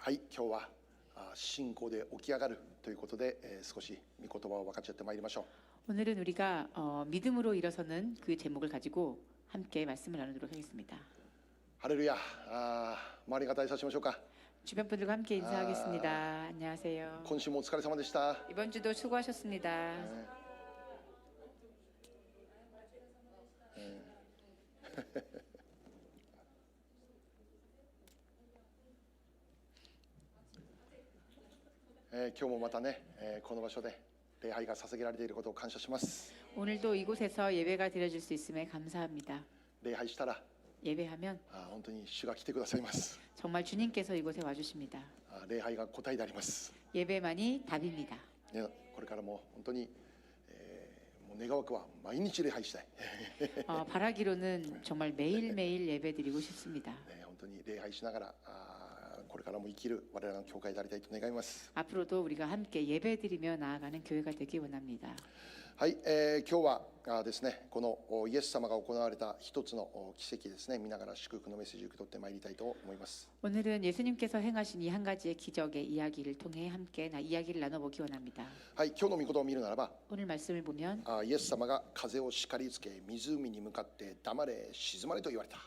はい、今日は信仰で起き上がるということで、少し御言葉を分かち合ってまいりましょう。 오늘은 우리가 믿음으로 일어서는 그 제목을 가지고 함께 말씀을 나누도록 하겠습니다. ハレルヤ。周り方いたしましょうか。 주변 분들과 함께 인사하겠습니다. 안녕하세요. 今週もお疲れ様でした。 이번 주도 수고하셨습니다. 네, 今日もまたね、この場所で礼拝が捧げられていることを感謝します。 오늘도 이곳에서 예배가 드려질 수 있음에 감사합니다. 礼拝したら 예배하면 本当に主が来てくださいます。 정말 주님께서 이곳에 와주십니다. 礼拝が答えであります。 예배만이 답입니다. ね、これからも本当に、もう願わくは毎日礼拝したい。 바라기로는 정말 매일매일 예배드리고 싶습니다. ね、本当に礼拝しながらこれからも生きる我々の教会でありたいと願います。 앞으로도 우리가 함께 예배드리며 나아가는 교회가 되기 원합니다. はい、今日はですね、このイエス様が行われた一つの奇跡ですね、見ながら祝福のメッセージを受け取ってまいりたいと思います。 오늘은 예수님께서 행하신 이 한 가지의 기적의 이야기를 통해 함께 이야기를 나눠보기 원합니다. はい、今日の御言葉を見るならば、 오늘 말씀을 보면 イエス様が風を叱りつけ、湖に向かって黙れ、静まれと言われた。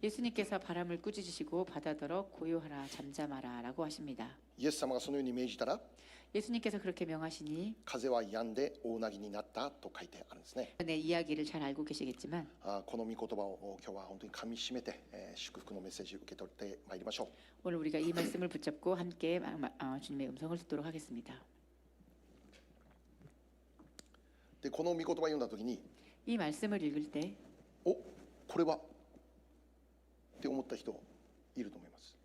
예수님께서 바람을 꾸짖으시고 바다더러 고요하라 잠잠하라 라고 하십니다. イエス様がそのように命じたら、 예수님께서 그렇게 명하시니 風は止んで大なぎになったと書いてあるんですね。 내 이야기를 잘 알고 계시겠지만 この御言葉を今日は本当に噛み締めて、祝福のメッセージを受け取ってまいりましょう。 오늘 우리가 이 말씀을 붙잡고 함께 주님의 음성을 듣도록 하겠습니다. で、この御言葉を読んだ時に、 이 말씀을 읽을 때 これはって思った人いると思います。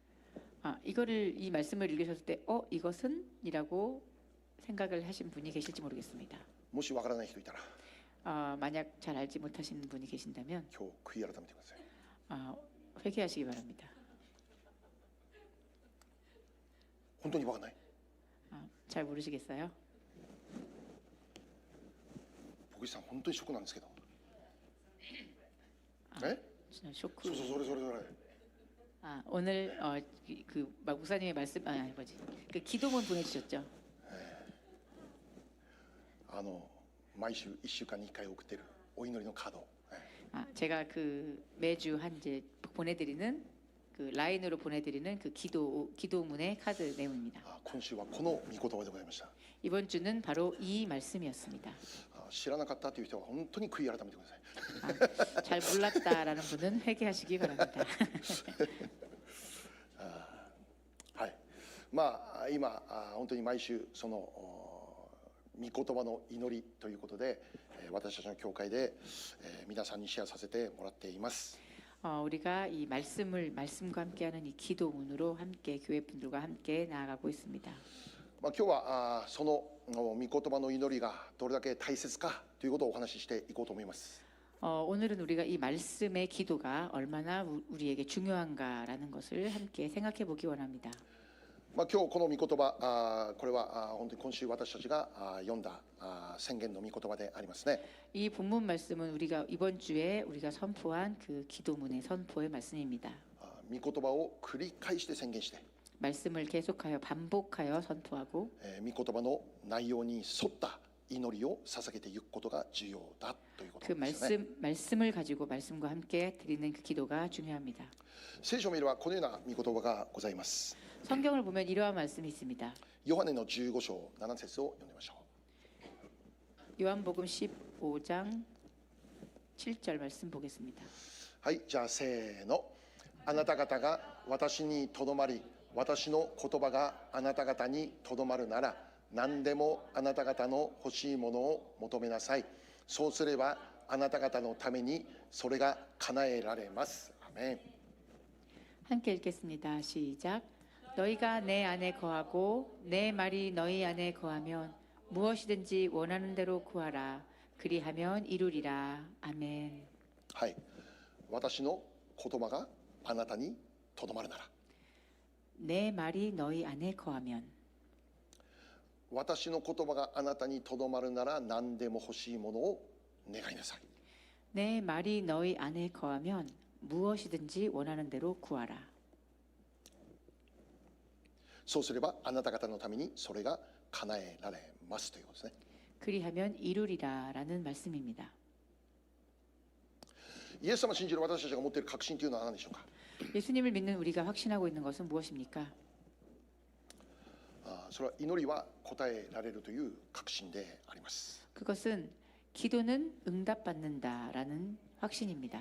이 말씀을 읽으셨을 때 이것은? 이라고 생각을 하신 분이 계실지 모르겠습니다. もしわからない人いたら、 만약 잘 알지 못하시는 분이 계신다면 今日悔い改めてください。 회개하시기 바랍니다. 本当にわからない。 잘 모르시겠어요? 僕さん本当にショックなんですけど。 쇼크. そうそれ。 오늘 막 목사님의 말씀 그 기도문 보내주셨죠? 毎週1週間に1回送ってるお祈りのカード。 제가 매주 이제 보내드리는 라인으로 보내드리는 기도문의 카드 내용입니다. 今週はこの御言葉でございました。 이번 주는 바로 이 말씀이었습니다. 知らなかったという人は本当に悔い改めてください。 잘 몰랐다라는 분은 회개하시기 바랍니다. はい。今本当に毎週その御言葉の祈りということで、私たちの教会で皆さんにシェアさせてもらっています。 우리가 이 말씀과 함께하는 이 기도문으로 함께 교회 분들과 함께 나아가고 있습니다. 今日はその御言葉の祈りがどれだけ大切かということをお話ししていこうと思います。 오늘은 우리가 이 말씀의 기도가 얼마나 우리에게 중요한가라는 것을 함께 생각해 보기 원합니다. 今日この御言葉、これは本当に今週私たちが読んだ宣言の御言葉でありますね。 이 본문 말씀은 우리가 이번 주에 우리가 선포한 그 기도문의 선포의 말씀입니다. 御言葉を繰り返して宣言して、 말씀을 계속하여 반복하여 선포하고 御言葉の内容に沿った祈りを捧げていくことが重要だということですね。 말씀을 가지고 말씀과 함께 드리는 그 기도가 중요합니다. 聖書を見ればこのような御言葉がございます。 성경을 보면 이러한 말씀이 있습니다. ヨハネの15章7節を読んでみましょう。 요한복음 15장 7절 말씀 보겠습니다. はい、じゃあせーの。あなた方が私にとどまり、私の言葉があなた方にとどまるなら、何でもあなた方の欲しいものを求めなさい。そうすればあなた方のためにそれが叶えられます。アメン。 함께 읽겠습니다. 시작. 너희가 내 안에 거하고 내 말이 너희 안에 거하면 무엇이든지 원하는 대로 구하라. 그리하면 이루리라. 아멘. はい。私の言葉があなたにとどまるなら。 내 말이 너희 안에 거하면 私の言葉があなたにとどまるなら何でも欲しいものを願いなさい。 내 말이 너희 안에 거하면 무엇이든지 원하는 대로 구하라. そうすればあなた方のためにそれが叶えられますということですね。 그리하면 이루리라라는 말씀입니다. イエス様を信じる私たちが持っている確信というのは何でしょうか。 예수님을 믿는 우리가 확신하고 있는 것은 무엇입니까? それは祈りは答えられるという確信であります。 그것은 기도는 응답받는다라는 확신입니다.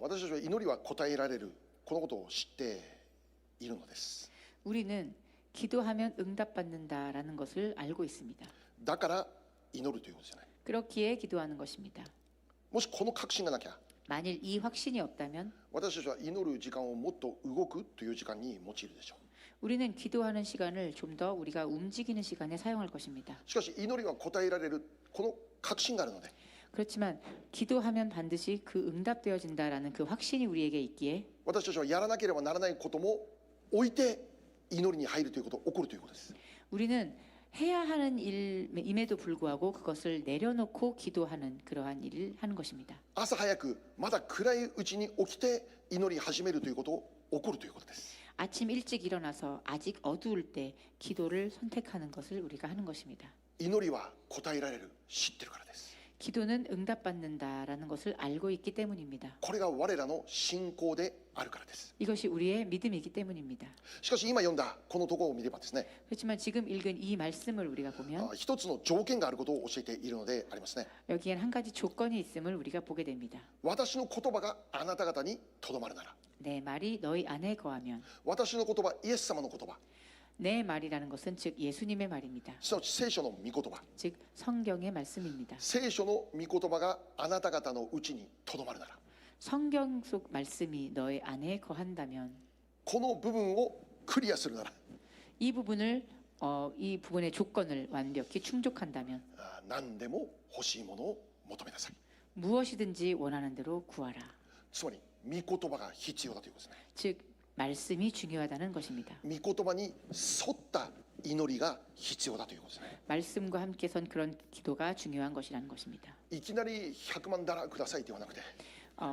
私たちは祈りは答えられるこのことを知っているのです。 우리는 기도하면 응답받는다라는 것을 알고 있습니다. だから祈るということですよね。 그렇기에 기도하는 것입니다. もしこの確信がなきゃ 만일 이 확신이 없다면 私たちは祈る時間をもっと動くという時間に用いるでしょう。 우리는 기도하는 시간을 좀 더 우리가 움직이는 시간에 사용할 것입니다. しかし祈りは答えられるこの確信があるので 그렇지만 기도하면 반드시 그 응답되어진다라는 그 확신이 우리에게 있기에 私たちはやらなければならないことも置いて祈りに入るということ起こるということです。 우리는 해야 하는 일임에도 불구하고 그것을 내려놓고 기도하는 그러한 일을 하는 것입니다. 朝早くまだ暗いうちに起きて祈り始めるということ起こるということです。 아침 일찍 일어나서 아직 어두울 때 기도를 선택하는 것을 우리가 하는 것입니다. 祈りは答えられる知ってるからです。 기도는 응답받는다라는 것을 알고 있기 때문입니다. これが我らの信仰であるからです。 이것이 우리의 믿음이기 때문입니다. しかし今読んだこのところを見ればですね 그렇지만 지금 읽은 이 말씀을 우리가 보면 一つの条件があることを教えているのでありますね。 여기엔 한 가지 조건이 있음을 우리가 보게 됩니다. 私の言葉があなた方にとどまるなら 내 말이 너희 안에 거하면 私の言葉イエス様の言葉 내 말이라는 것은 즉 예수님의 말입니다. すなわち聖書の御言葉 즉 성경의 말씀입니다. 聖書の御言葉があなた方のうちにとどまるなら 성경 속 말씀이 너희 안에 거한다면 この部分をクリアするなら 이 부분의 조건을 완벽히 충족한다면 何でも欲しいものを求めなさい。 무엇이든지 원하는 대로 구하라. つまり御言葉が必要だということですね。 즉 말씀이 중요하다는 것입니다. 御言葉に沿った祈りが必要だということですね。 말씀과 함께 선 그런 기도가 중요한 것이라는 것입니다. いきなり100万ダラくださいではなくて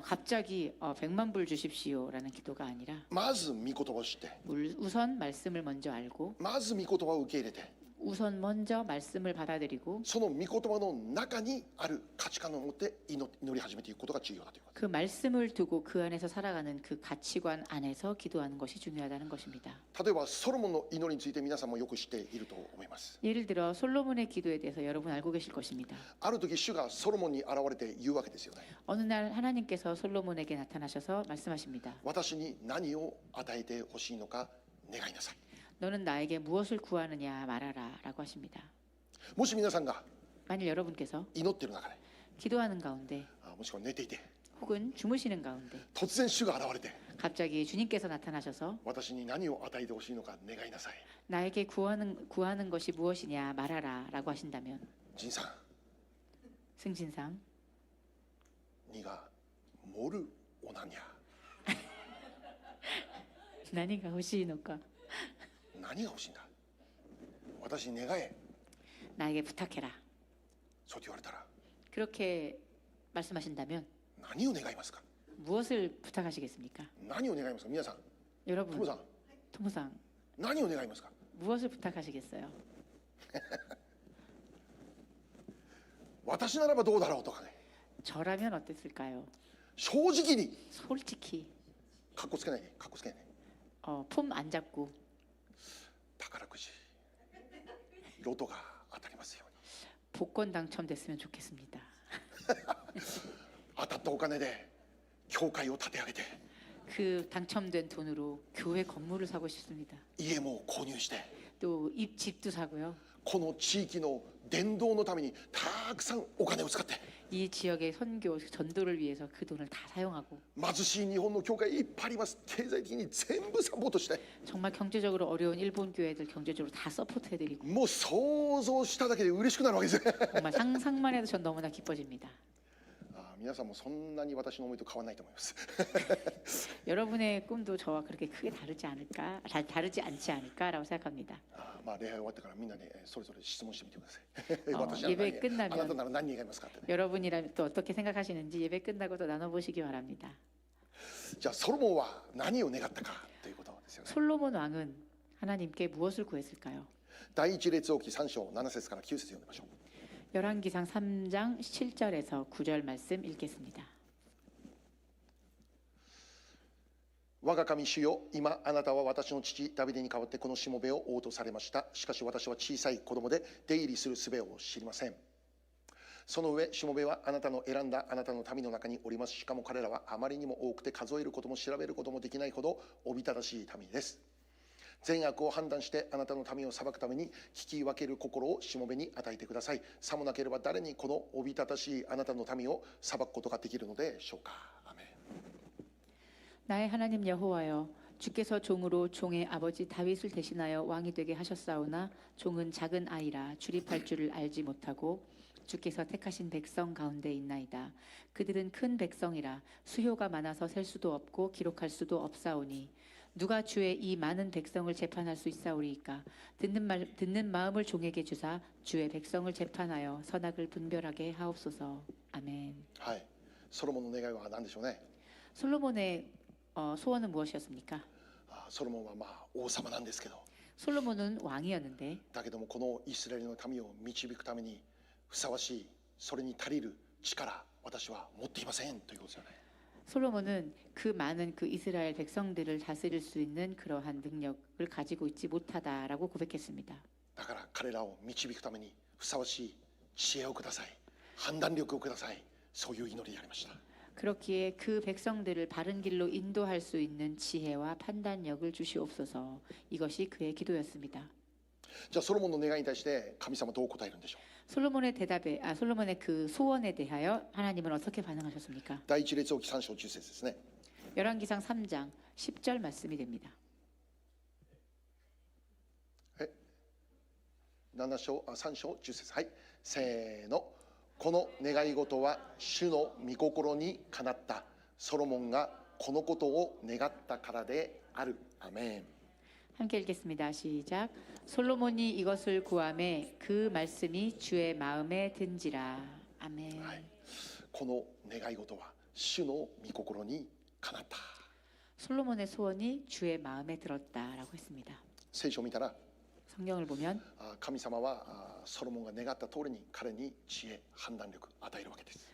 갑자기 100만 불 주십시오라는 기도가 아니라 まず御言葉を知って 우선 말씀을 먼저 알고 まず御言葉を受け入れて 우선 먼저 말씀을 받아들이고 その御言葉の中にある価値観を持って祈り始めていくことが重要だということ。 그 말씀을 두고 그 안에서 살아가는 그 가치관 안에서 기도하는 것이 중요하다는 것입니다. 例えばソロモンの祈りについて皆さんもよく知っていると思います。 예를 들어 솔로몬의 기도에 대해서 여러분 알고 계실 것입니다. ある時主がソロモンに現れて言うわけですよね。 어느 날 하나님께서 솔로몬에게 나타나셔서 말씀하십니다. 私に何を与えてほしいのか願いなさい。 너는 나에게 무엇을 구하느냐 말하라 라고 하십니다. もし皆さんが 만일 여러분께서 祈っている中で 기도하는 가운데 もしくは寝ていて 혹은 주무시는 가운데 突然主が現れて 갑자기 주님께서 나타나셔서 私に何を与えてほしいのか願いなさい。 나에게 구하는 것이 무엇이냐 말하라 라고 하신다면 仁さん 승진상 にが盛るおなにゃ 何が欲しいのか何が欲しいんだ私に願え 나에게 부탁해라. そう言われたら 그렇게 말씀하신다면 何を願いますか。 무엇을 부탁하시겠습니까? 何を願いますか。皆さんト 여러분, ムさん 토무상 何を願いますか。 무엇을 부탁하시겠어요? 私ならばどうだろうとかね 저라면 어땠을까요? 正直に 솔직히 かっこつけないでかっこつけないで 폼 안 잡고 宝くじロトが当たりますように 복권 당첨됐으면 좋겠습니다. 当たったお金で教会を建て上げて 그 당첨된 돈으로 교회 건물을 사고 싶습니다. 家も購入して 또 집도 사고요. この地域の伝道のためにたくさんお金を使って 이 지역의 선교 전도를 위해서 그 돈을 다 사용하고 貧しい日本の教会いっぱいあります。経済的に全部サポートして 정말 경제적으로 어려운 일본 교회들 경제적으로 다 서포트해드리고 もう想像しただけで嬉しくなるわけですね。 정말 상상만 해도 전 너무나 기뻐집니다. 皆さんもそんなに私の思いと変わらないと思います。 여러분의 꿈도 저와 그렇게 크게 다르지 않지 않을까라고 생각합니다. まあ礼拝終わってからみんなでそれぞれ質問してみてください。私は 예배 あなた 끝나면 なら何願いますかってね。 여러분이라면 또 어떻게 생각하시는지 예배 끝나고 또 나눠보시기 바랍니다. じゃあソロモンは何を願ったかということですよね。 솔로몬 왕은 하나님께 무엇을 구했을까요? 第一列王記3章7節から9節読んでみましょう。 열왕기상 3장 7절에서 9절 말씀 읽겠습니다. 我が神主よ、今あなたは私の父ダビデに代わってこのしもべを王とされました。しかし私は小さい子供で出入りする術を知りません。その上、しもべはあなたの選んだあなたの民の中におります。しかも彼らはあまりにも多くて数えることも調べることもできないほどおびただしい民です。善悪を判断してあなたの民を裁くために聞き分ける心をしもべに与えてください。さもなければ誰にこのおびただしいあなたの民を裁くことができるのでしょうか。アメン。 나의 하나님 여호와여, 주께서 종으로 종의 아버지 다윗을 대신하여 왕이 되게 하셨사오나 종은 작은 아이라 출입할 줄을 알지 못하고 주께서 택하신 백성 가운데 있나이다. 그들은 큰 백성이라 수효가 많아서 셀 수도 없고 기록할 수도 없사오니 누가 주의 이 많은 백성을 재판할 수 있사오리이까. 듣는 마음을 종에게 주사 주의 백성을 재판하여 선악을 분별하게 하옵소서. 아멘. はい。ソロモンの願いは何でしょうね。 솔로몬의 소원은 무엇이었습니까? ソロモンは王様なんですけど、 솔로몬은 왕이었는데 だけどもこのイスラエルの民を導くためにふさわしい、それに足りる力、私は持っていませんということですよね。 솔로몬은 그 많은 그 이스라엘 백성들을 다스릴 수 있는 그러한 능력을 가지고 있지 못하다라고 고백했습니다. だから彼らを導くためにふさわしい知恵をください、判断力をください、そういう祈りでありました。 그렇기에 그 백성들을 바른 길로 인도할 수 있는 지혜와 판단력을 주시옵소서. 이것이 그의 기도였습니다. じゃあソロモンの願いに対して神様どう答えるんでしょう。 솔로몬의 그 소원에 대하여 하나님은 어떻게 반응하셨습니까? 第一列王記3章10節ですね。 열왕기상 3장 10절 말씀이 됩니다. 3章10節、はい、せーの。この願い事は主の御心にかなった。ソロモンがこのことを願ったからである。アメン。 함께 읽겠습니다. 시작. 솔로몬이 이것을 구하매 그 말씀이 주의 마음에 든지라. 아멘. はい、この願い事は主の御心にかなった。 솔로몬의 소원이 주의 마음에 들었다라고 했습니다. 聖書を見たら 성경을 보면 神様はソロモンが願った通りに彼に知恵、判断力を与えるわけです。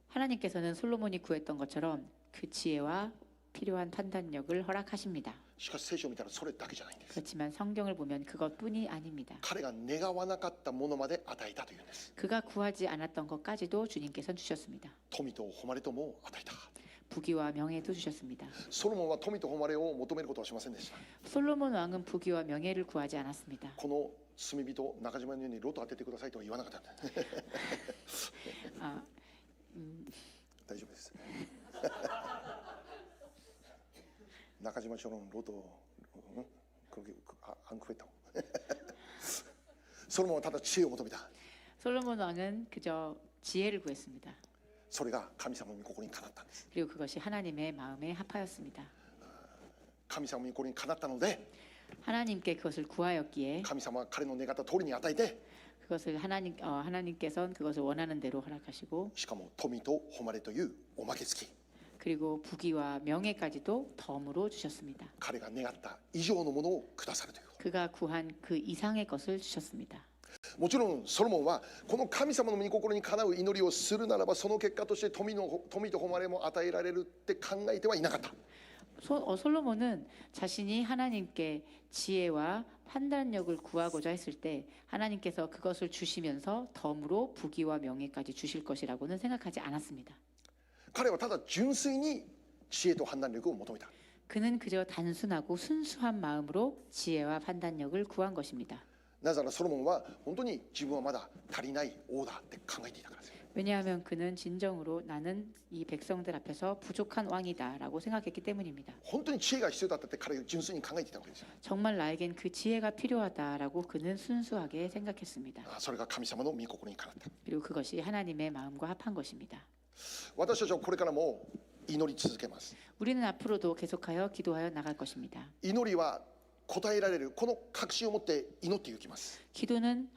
하나님께서는 솔로몬이 구했던 것처럼 그 지혜와 필요한 판단력을 허락하십니다. しかし聖書を見たらそれだけじゃないんです。 그렇지만 성경을 보면 그것뿐이 아닙니다. 彼が願わなかったものまで与えたというんです。 그가 구하지 않았던 것까지도 주님께서 주셨습니다. 富と誉れとも与えた。 부귀와 명예도 주셨습니다. ソロモンは富と誉れを求めることはしませんでした。 솔로몬 왕은 부귀와 명예를 구하지 않았습니다. この罪人中島のようにロト当ててくださいとは言わなかったんだ。 아, 大丈夫です。中島町のロト、안 구했다고. ソロモンはただ知恵を求めた。 솔로몬 왕은 그저 지혜를 구했습니다. それが神様の御心にかなったんです。 그리고 그것이 하나님의 마음에 합하였습니다. 神様の御心にかなったので、 하나님께 그것을 구하였기에 神様は彼の願った通りに与えて、 그것을 하나님께서는 그것을 원하는 대로 허락하시고 しかも富と誉れというおまけ付き、 그리고 부귀와 명예까지도 덤으로 주셨습니다. 彼が願った以上のものをくださるということ。 그가 구한 그 이상의 것을 주셨습니다. もちろんソロモンはこの神様の御心にかなう祈りをするならばその結果として富と誉れも与えられるって考えてはいなかった。 솔로몬은 자신이 하나님께 지혜와 판단력을 구하고자 했을 때 하나님께서 그것을 주시면서 덤으로 부귀와 명예까지 주실 것이라고는 생각하지 않았습니다. 彼はただ純粋に知恵と判断力を求めた。 그는 그저 단순하고 순수한 마음으로 지혜와 판단력을 구한 것입니다. なぜならソロモンは本当に自分はまだ足りない王だって考えていたからです。 왜냐하면 그는 진정으로 나는 이 백성들 앞에서 부족한 왕이다라고 생각했기 때문입니다. 本当に知恵が必要だったって彼は純粋に考えていたわけですよ。 정말 나에겐 그 지혜가 필요하다라고 그는 순수하게 생각했습니다. それが神様の御心にかなった。 그리고 그것이 하나님의 마음과 합한 것입니다. 私たちはこれからも祈り続けます。 우리는 앞으로도 계속하여 기도하여 나갈 것입니다. 祈りは答えられる、この確信を持って祈っていきます。 기도는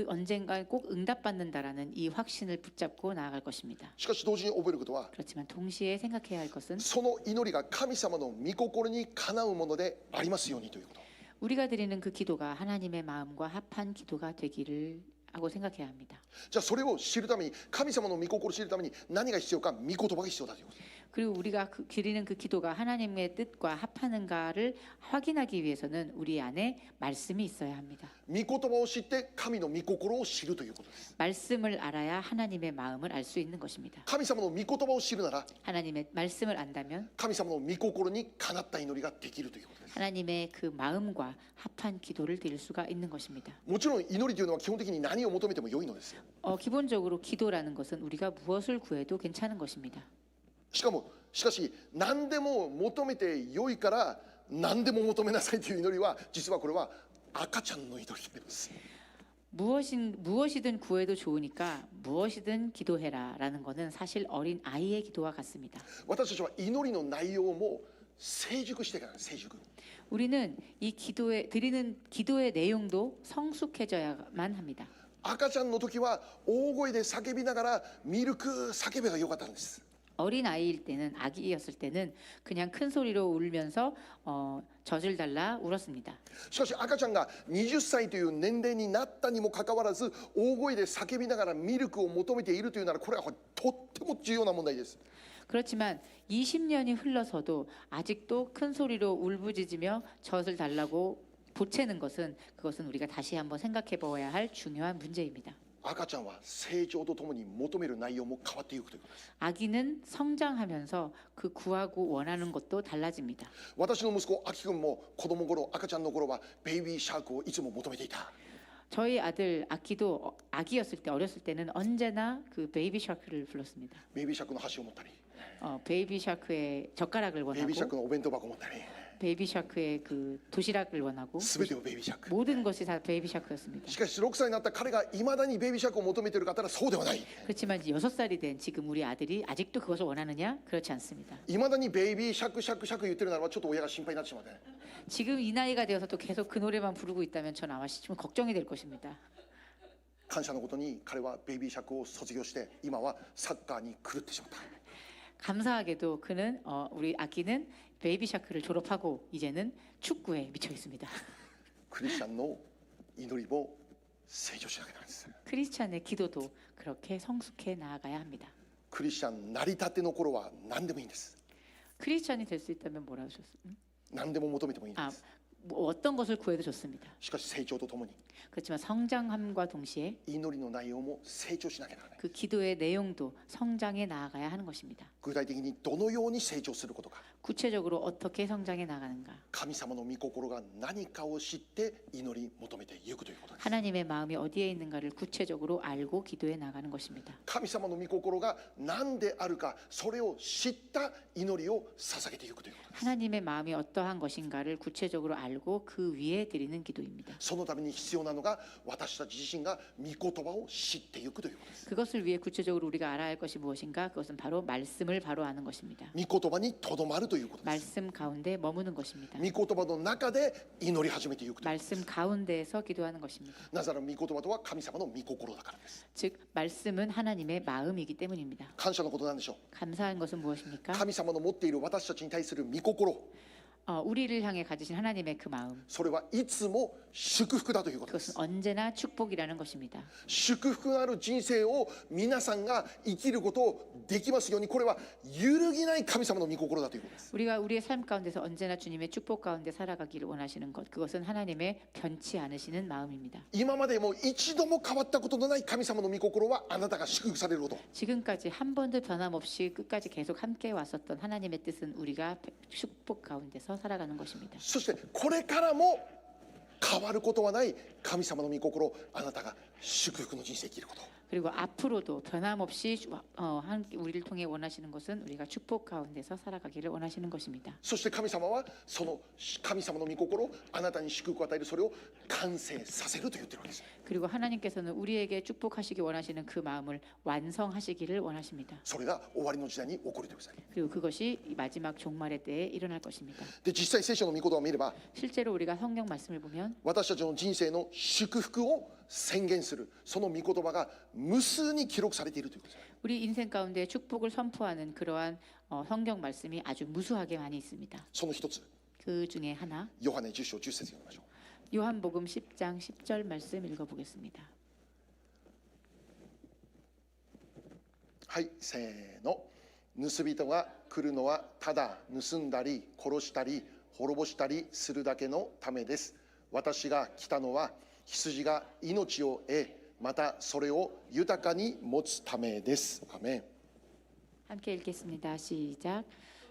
언젠가 꼭 응답받는다라는 이 확신을 붙잡고 나아갈 것입니다. しかし同時に覚えることは、 그렇지만 동시에 생각해야 할 것은 その祈りが神様の御心にかなうものでありますようにということ。 우리가 드리는 그 기도가 하나님의 마음과 합한 기도가 되기를 하고 생각해야 합니다. じゃあそれを知るために、神様の御心を知るために何が必要か、御言葉が必要だということです。 그리고 우리가 드리는 그 기도가 하나님의 뜻과 합하는가를 확인하기 위해서는 우리 안에 말씀이 있어야 합니다. 御言葉を知って神の御心を知るということです。 말씀을 알아야 하나님의 마음을 알 수 있는 것입니다. 神様の御言葉を知るなら、 하나님의 말씀을 안다면 神様の御心にかなった祈りができるということです。 하나님의 그 마음과 합한 기도를 드릴 수가 있는 것입니다. もちろん祈りというのは基本的に何を求めても良いのですよ。 기본적으로 기도라는 것은 우리가 무엇을 구해도 괜찮은 것입니다. しかし何でも求めて良いから何でも求めなさいという祈りは、実はこれは赤ちゃんの祈りであります。 무엇이든 구해도 좋으니까 무엇이든 기도해라라는 것은 사실 어린 아이의 기도와 같습니다. 私たちは祈りの内容も成熟してから、成熟。 우리는 이 드리는 기도의 내용도 성숙해져야만 합니다. 赤ちゃんの時は大声で叫びながらミルク叫べばよかったんです。 어린 아이일 때는 아기였을 때는 그냥 큰 소리로 울면서 젖을 달라 울었습니다. しかし赤ちゃんが20歳という年齢になったにもかかわらず大声で叫びながらミルクを求めているというなら、これはとっても重要な問題です。 그렇지만 20년이 흘러서도 아직도 큰 소리로 울부짖으며 젖을 달라고 보채는 그것은 우리가 다시 한번 생각해 보아야 할 중요한 문제입니다. 赤ちゃんは成長とともに求める内容も変わっていくということです。 아기는 성장하면서 그 구하고 원하는 것도 달라집니다. 私の息子アキ君も子供頃、赤ちゃんの頃はベイビーシャークをいつも求めていた。 저희 아들 아기도 아기였을 때 어렸을 때는 언제나 그 베이비 샤크를 불렀습니다. ベイビーシャークの箸を持ったり、 베이비 샤크의 젓가락을 ベイビーシャーク 원하고 のお弁当箱を持ったり、 베이비 샤크의 그 도시락을 원하고 全てをベイビーシャーク。 모든 것이 다 베이비 샤크였습니다. しかし6歳になった彼がいまだにベイビーシャークを求めているかったらそうではない。 그렇지만 이제 6살이 된 지금 우리 아들이 아직도 그것을 원하느냐? 그렇지 않습니다. いまだにベイビーシャークシャクシャク言ってるならば、ちょっと親が心配になってしまうね。 지금 이 나이가 되어서 또 계속 그 노래만 부르고 있다면 전 아마 좀 걱정이 될 것입니다. 感謝のことに彼はベイビーシャークを卒業して今はサッカーに狂ってしまった。 감사하게도 그는 우리 아기는 베이비 샤크를 졸업하고 이제는 축구에 미쳐 있습니다. クリスチャンの祈りも成長しなきゃなんです。 크리스찬의 기도도 그렇게 성숙해 나아가야 합니다. クリスチャン成り立ての頃は何でもいいんです。 크리스찬이 될 수 있다면 뭐라고 하셨어요? 何でも求めてもいいんで 아, す。 뭐 어떤 것을 구해도 좋습니다. しかし成長とともに 그렇지만 성장함과 동시에 祈りの内容も成長しなきゃならない。 그 기도의 내용도 성장해 나아가야 하는 것입니다. 具体的にどのように成長することか、 구체적으로 어떻게 성장해 나가는가? 神様の御心が何かを知って祈り求めていくということです。 하나님의 마음이 어디에 있는가를 구체적으로 알고 기도해 나가는 것입니다. 神様の御心が何であるか、それを知った祈りを捧げていくということです。 하나님의 마음이 어떠한 것인가를 구체적으로 알고 그 위에 드리는 기도입니다. そのために必要なのが、私たち自身が御言葉を知っていくということです。 그것을 위해 구체적으로 우리가 알아야 할 것이 무엇인가? 그것은 바로 말씀을 바로 아는 것입니다. 御言葉にとどまるということです。 말씀 가운데 머무는 것입니다. 御言葉の中で祈り始めていくという。 말씀 가운데에서 기도하는 것입니다. なぜなら御言葉とは神様の御心だからです。 즉 말씀은 하나님의 마음이기 때문입니다. 感謝のことなんでしょう。 감사한 것은 무엇입니까? 神様の持っている私たちに対する御心、 우리를 향해 가지신 하나님의 그 마음, それはいつも祝福だということです。 그것은 언제나 축복이라는 것입니다. 祝福のある人生を皆さんが生きることできますように、これは揺るぎない神様の御心だということです。 우리가 우리의 삶 가운데서 언제나 주님의 축복 가운데 살아가기를 원하시는 것, 그것은 하나님의 변치 않으시는 마음입니다. 今までも一度も変わったことのない神様の御心は、あなたが祝福されること。 지금까지 한 번도 변함없이 끝까지 계속 함께 왔었던 하나님의 뜻은 우리가 축복 가운데서 살아가는 것입니다. そしてこれからも変わることはない神様の御心、あなたが祝福の人生を生きること。 그리고 앞으로도 변함없이 우리를 통해 원하시는 것은 우리가 축복 가운데서 살아가기를 원하시는 것입니다. そして神様はその神様の御心、あなたに祝福を与える、それを完成させると言ってるわけです。 그리고 하나님께서는 우리에게 축복하시기 원하시는 그 마음을 완성하시기를 원하십니다. それが終わりの時代に起こるということです。 그리고 그것이 마지막 종말의 때에 일어날 것입니다. で、実際聖書の御言葉を見れば、 실제로 우리가 성경 말씀을 보면 私たちの人生の祝福を宣言する、その御言葉が無数に記録されているということです。 우리 인생 가운데 축복을 선포하는 그러한 성경 말씀이 아주 무수하게 많이 있습니다. その一つ、 그 중에 하나, ヨハネ10章10節読みましょう。 요한복음 10장 10절 말씀 읽어보겠습니다. はい、せーの。盗人が来るのはただ盗んだり殺したり滅ぼしたりするだけのためです。私が来たのは羊が命を得、またそれを豊かに持つためです。アメン。 함께 읽겠습니다. 시작.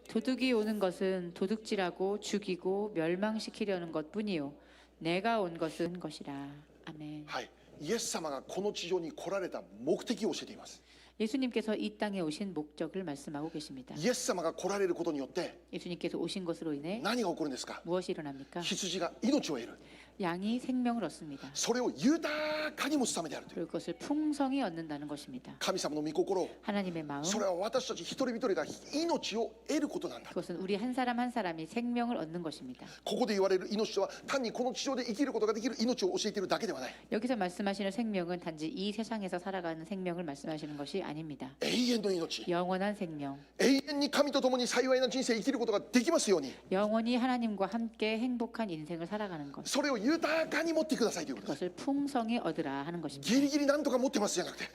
도둑이 오는 것은 도둑질하고 죽이고 멸망시키려는 것뿐이요 내가 온 것은 것이라. 아멘. はい、イエス様がこの地上に来られた目的を教えています。 예수님께서 이 땅에 오신 목적을 말씀하고 계십니다. イエス様が来られることによって 예수님께서 오신 것으로 인해 何が起こるんですか。 무엇이 일어납니까? 羊が命を得る。 양이 생명을 얻습니다. それを豊かに持つためであるという。 그리고 그것을 풍성히 얻는다는 것입니다. 神様の御心、 하나님의 마음, それは私たち一人一人が命を得ることなんだ。 그것은 우리 한 사람 한 사람이 생명을 얻는 것입니다. ここで言われる命とは単にこの地上で生きることができる命を教えているだけではない。 여기서 말씀하시는 생명은 단지 이 세상에서 살아가는 생명을 말씀하시는 것이 아닙니다. 永遠の命、 영원한 생명, 永遠に神と共に幸いな人生を生きることができますように、 영원히 하나님과 함께 행복한 인생을 살아가는 것, それを豊かに持ってくださいということです。 그것을 풍성히 얻으라 하는 것입니다. ギリギリ何とか持ってますじゃなくて、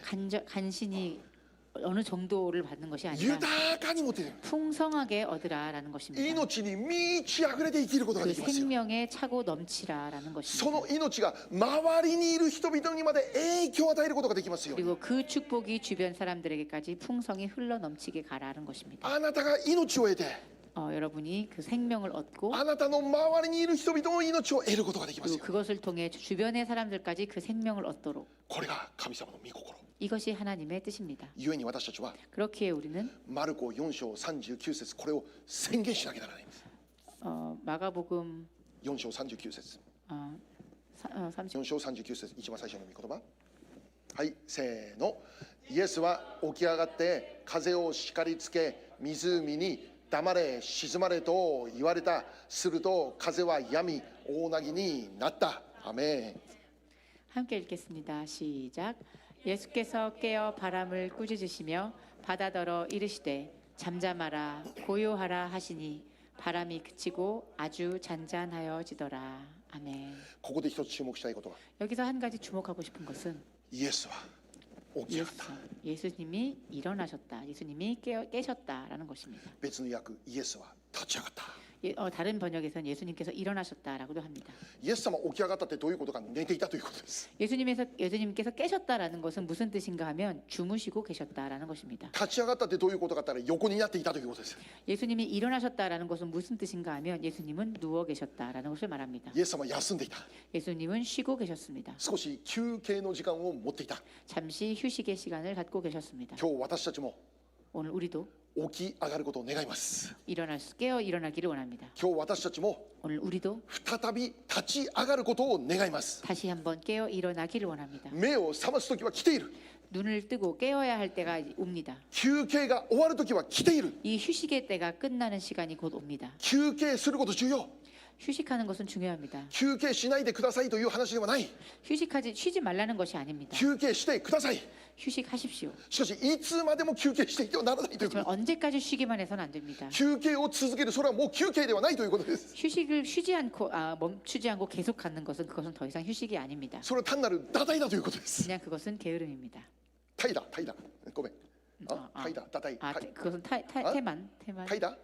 간신히 어느 정도를 받는 것이 아니라 豊かに持っている。 풍성하게 얻으라라는 것입니다. 命に満ち溢れて生きることが 그 できますよ。 생명에 차고 넘치라라는 そ 것입니다. の命が周りにいる人々にまで影響を与えることができますように。 그리고 그 축복이 주변 사람들에게까지 풍성히 흘러 넘치게 가라는 것입니다. あなたが命を得て、 여러분이 그 생명을 얻고 あなたの周りにいる人々の命を得ることができます 그리고 よ。 그것을 통해 주변의 사람들까지 그 생명을 얻도록 これが神様の御心。 이것이 하나님의 뜻입니다. 故に私たちは 그렇기에 우리는 マルコ4章39節、これを宣言しなきゃならないんです。 마가복음 4章39節、 30 4章39節、一番最初の御言葉。はい、せーの。イエスは起き上がって風を叱りつけ、湖に黙れ沈まれと言われた。すると風は止み、大なぎになった。アメン。 함께 읽겠습니다. 시작. 예수께서 깨어 바람을 꾸짖으시며 바다더러 이르시되 잠잠하라 고요하라 하시니 바람이 그치고 아주 잔잔하여지더라. 아멘. ここで一つ注目したいことは、 여기서 한 가지 주목하고 싶은 것은 イエスは起き上がった。 예수님이 일어나셨다. 예수님이 깨셨다라는 것입니다. 別の訳、イエスは立ち上がった。 다른 번역에서는 예수님께서 일어나셨다라고도 합니다. イエス様起き上がったってどういうことか、寝ていたということです。 예수님께서 깨셨다라는 것은 무슨 뜻인가 하면 주무시고 계셨다라는 것입니다. 立ち上がったってどういうことかって言ったら横になっていたということです。 예수님이 일어나셨다라는 것은 무슨 뜻인가 하면 예수님은 누워 계셨다라는 것을 말합니다. イエス様は休んでいた。 예수님은 쉬고 계셨습니다. 少し休憩の時間を持っていた。 잠시 휴식의 시간을 갖고 계셨습니다. 今日私たちも 오늘 우리도 起き上がることを願います。 깨어 일어나기를 원합니다. 今日私たちも 오늘 우리도 再び立ち上がることを願います。 다시 한번 깨어 일어나기를 원합니다. 目を覚ます時は来ている。 눈을 뜨고 깨어야 할 때가 옵니다. 休憩が終わる時は来ている。 이 휴식의 때가 끝나는 시간이 곧 옵니다. 休憩すること重要。 휴식하는 것은 중요합니다. 休憩しないでくださいという話ではない。 쉬지 말라는 것이 아닙니다. 休憩してください。 휴식하십시오. しかしいつまでも休憩していてはならないというこ 하지만 と。 언제까지 쉬기만 해서는 안 됩니다. 休憩を続ける、それはもう休憩ではないということです。 휴식을 멈추지 않고 계속 갖는 것은 그것은 더 이상 휴식이 아닙니다. それは単なる堕胎だということです。 그냥 그것은 게으름입니다. タイだ、タイだ。ごめん。タイだ、堕胎。 그것은 태만. タイだ、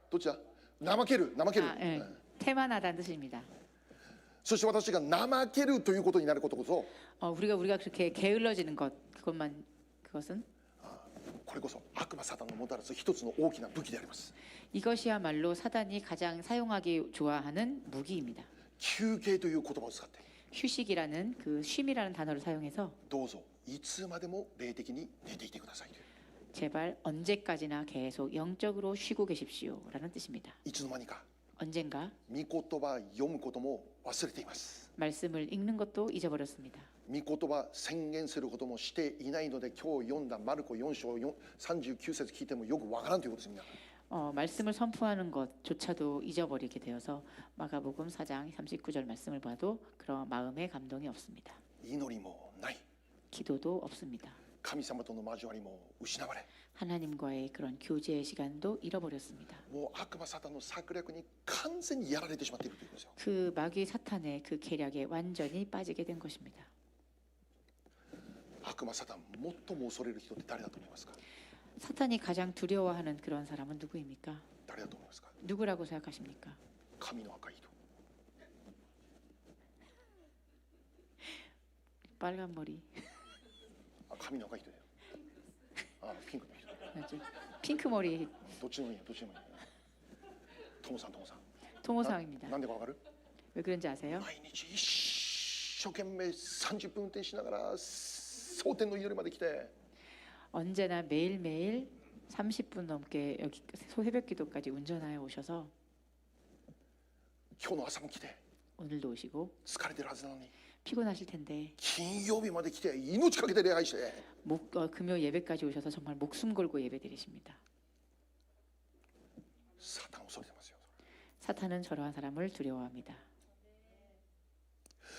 どっちだ。怠ける、怠ける。 예, 태만하다는 뜻입니다. そして私が怠けるということになることこそ、 우리가 그렇게 게을러지는 그것은 これこそ悪魔サタンのもたらす一つの大きな武器であります。 이것이야말로 사단이 가장 사용하기 좋아하는 무기입니다. 休憩という言葉を使って、 휴식이라는 그 쉼이라는 단어를 사용해서 どうぞいつまでも霊的に寝ていてくださいという。 제발 언제까지나 계속 영적으로 쉬고 계십시오라는 뜻입니다. いつの間にか 언젠가 御言葉読むことも忘れています。 말씀을 읽는 것도 잊어버렸습니다. 御言葉宣言することもしていないので、今日読んだマルコ4章39節聞いてもよくわからんということです。 말씀을 선포하는 것조차도 잊어버리게 되어서 마가복음 4장 39절 말씀을 봐도 그런 마음의 감동이 없습니다. 祈りもない。 기도도 없습니다. 神様との交わりも失われ、 하나님과의 그런 교제의 시간도 잃어버렸습니다. もう悪魔サタンの策略に完全にやられてしまっているということですよ。 그 마귀 사탄의 그 계략에 완전히 빠지게 된 것입니다. 悪魔サタン最も恐れる人って誰だと思いますか？ 사탄이 가장 두려워하는 그런 사람은 누구입니까? 誰だと思いますか？ 누구라고 생각하십니까? 神の赤い人。 빨간 머리, あ、神の赤い人だよ。あ、ピンクの人。 핑크 머리 どっちでもいいよ、どっちでもいいよ。トモさん、トモさん。 토모상입니다. なんでかわかる？ 왜 그런지 아세요? 毎日一生懸命30分運転しながら蒼天の祈りまで来て、 언제나 매일매일 30분 넘게 여기 새벽 기도까지 운전하여 오셔서 今日の朝も来て 오늘도 오시고 疲れてるはずなのに、 피곤하실 텐데 金曜日まで来て命かけて礼拝して、 금요 예배까지 오셔서 정말 목숨 걸고 예배 드리십니다. サタンを恐れてますよ。 사탄은 저러한 사람을 두려워합니다.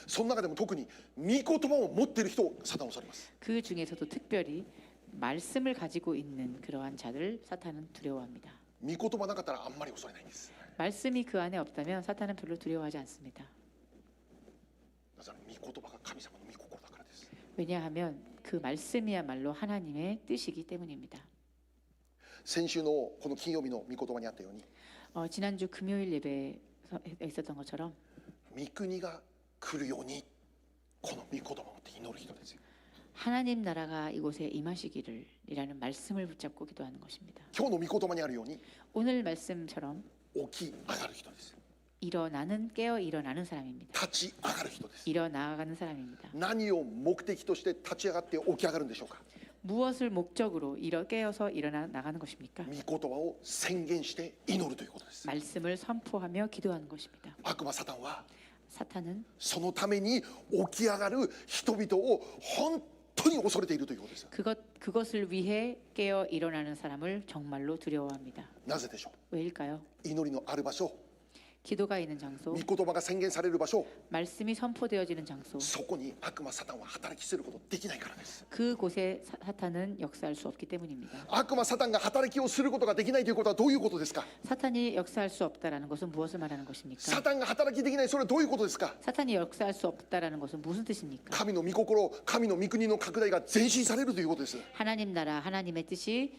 その中でも特に御言葉を持っている人をサタンを恐れます。 그 중에서도 특별히 말씀을 가지고 있는 그러한 자들 사탄은 두려워합니다. 御言葉なかったらあんまり恐れないんです。 말씀이 그 안에 없다면 사탄은 별로 두려워하지 않습니다. なぜなら御言葉が神様の御心だからです。 왜냐하면 그 말씀이야말로 하나님의 뜻이기 때문입니다. 先週のこの金曜日の御言葉にあったように、 지난주 금요일 예배에 있었던 것처럼 御国が来るようにこの御言葉を持って祈る人ですよ。 하나님 나라가 이곳에 임하시기를 이라는 말씀을 붙잡고 기도하는 것입니다. 今日の御言葉にあるように 오늘 말씀처럼 起き上がる人です。 깨어 일어나는 사람입니다. 立ち上がる人です。 일어나가는 사람입니다. 何を目的として立ち上がって起き上がるんでしょうか？ 무엇을 목적으로 깨어서 일어나 나가는 것입니까? 御言葉を宣言して祈るということです。 말씀을 선포하며 기도하는 것입니다. 悪魔サタンは 사탄은 そのために起き上がる人々を本当に恐れているということです。 그것을 위해 깨어 일어나는 사람을 정말로 두려워합니다. なぜでしょ 왜일까요? う？祈りのある場所、 기도가 있는 장소, 御言葉が宣言される場所、 말씀이 선포되어지는 장소, そこに悪魔サタンは働きすることできないからです。 그곳에 사탄은 역사할 수 없기 때문입니다. 悪魔サタンが働きをすることができないということはどういうことですか？ 사탄이 역사할 수 없다라는 것은 무엇을 말하는 것입니까? サタンが働きできない、それはどういうことですか？ 사탄이 역사할 수 없다라는 것은 무슨 뜻입니까? 神の御心、神の御国の拡大が前進されるということです。 하나님 나라, 하나님의 뜻이